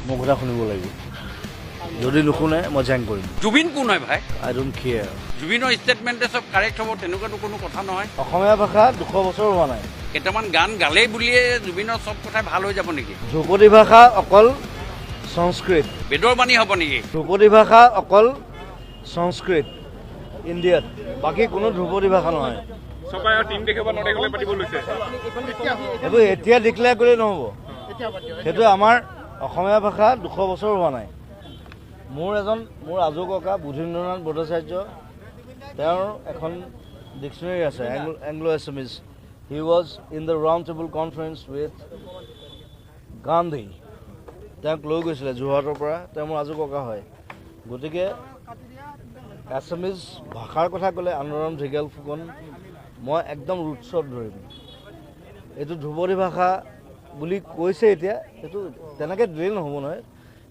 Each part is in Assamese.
মোৰ কথা শুনিব লাগিব যদি নুশুনে মই জেং কৰিম জুবিন কোন হয় ভাই আই ডোন্ট কেয়াৰ জুবিনৰ ষ্টেটমেণ্টে চব কাৰেক্ট হ'ব তেনেকুৱাতো কোনো কথা নহয় অসমীয়া ভাষা 200 বছৰ হোৱা নাই কেইটামান গান গালেই বুলিয়ে জুবিনৰ চব কথাই ভাল হৈ যাব নেকি ধ্ৰুপদী ভাষা অকল সংস্কৃত বেদৰ বাণী হ'ব নেকি ধ্ৰুপদী ভাষা অকল সংস্কৃত ইণ্ডিয়াত বাকী কোনো ধ্ৰুপদী ভাষা নহয় এইবোৰ এতিয়া ডিক্লেয়াৰ কৰিলে নহ'ব সেইটো আমাৰ অসমীয়া ভাষা 200 বছৰ হোৱা নাই মোৰ আজু ককা বুধীন্দ্ৰনাথ ভট্টাচাৰ্য তেওঁৰ এখন ডিকশ্যনেৰী আছে Anglo Assamese he was in the round table conference with Gandhi তেওঁক লৈ গৈছিলে যোৰহাটৰ পৰা তেওঁ মোৰ আজু ককা হয় গতিকে এছামিজ ভাষাৰ কথা ক'লে আন্দোলন ঢেকীয়াল ফুকন মই একদম ৰুটছত ধৰিম এইটো ধ্ৰুপদী ভাষা বুলি কৈছে এতিয়া এইটো তেনেকৈ দিলেই নহ'ব নহয়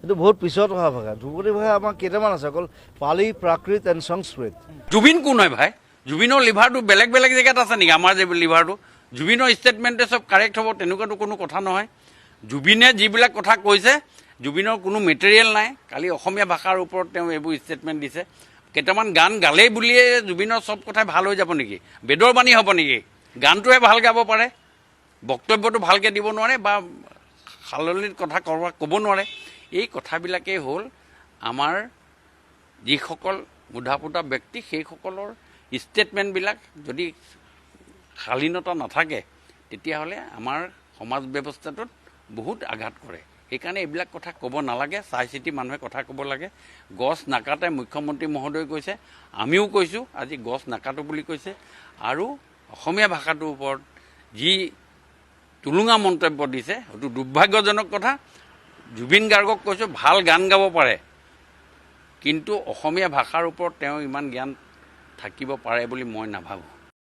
এইটো বহুত পিছত অহা ভাষা ধ্ৰুপদী ভাষা আমাৰ কেইটামান আছে অকল পালি প্ৰাকৃত এণ্ড সংস্কৃত জুবিন কোন হয় ভাই জুবিনৰ লিভাৰটো বেলেগ বেলেগ জেগাত আছে নেকি আমাৰ যে লিভাৰটো জুবিনৰ ষ্টেটমেণ্টে চব কাৰেক্ট হ'ব তেনেকুৱাতো কোনো কথা নহয় জুবিনে যিবিলাক কথা কৈছে জুবিনৰ কোনো মেটেৰিয়েল নাই কালি অসমীয়া ভাষাৰ ওপৰত তেওঁ এইবোৰ ষ্টেটমেণ্ট দিছে কেইটামান গান গালেই বুলিয়ে জুবিনৰ চব কথাই ভাল হৈ যাব নেকি বেদৰ বাণী হ'ব নেকি গানটোহে ভাল গাব পাৰে বক্তব্যটো ভালকৈ দিব নোৱাৰে বা সালনিত কথা ক'ব নোৱাৰে এই কথাবিলাকেই হ'ল আমাৰ যিসকল মুধাপুতা ব্যক্তি সেইসকলৰ ষ্টেটমেণ্টবিলাক যদি শালীনতা নাথাকে তেতিয়াহ'লে আমাৰ সমাজ ব্যৱস্থাটোত বহুত আঘাত কৰে সেইকাৰণে এইবিলাক কথা ক'ব নালাগে চাই চিতি মানুহে কথা ক'ব লাগে গছ নাকাটে মুখ্যমন্ত্ৰী মহোদয় কৈছে আমিও কৈছোঁ আজি গছ নাকাটো বুলি কৈছে আৰু অসমীয়া ভাষাটোৰ ওপৰত যি তুলুঙা মন্তব্য দিছে সেইটো দুৰ্ভাগ্যজনক কথা জুবিন গাৰ্গক কৈছোঁ ভাল গান গাব পাৰে কিন্তু অসমীয়া ভাষাৰ ওপৰত তেওঁ ইমান জ্ঞান থাকিব পাৰে বুলি মই নাভাবোঁ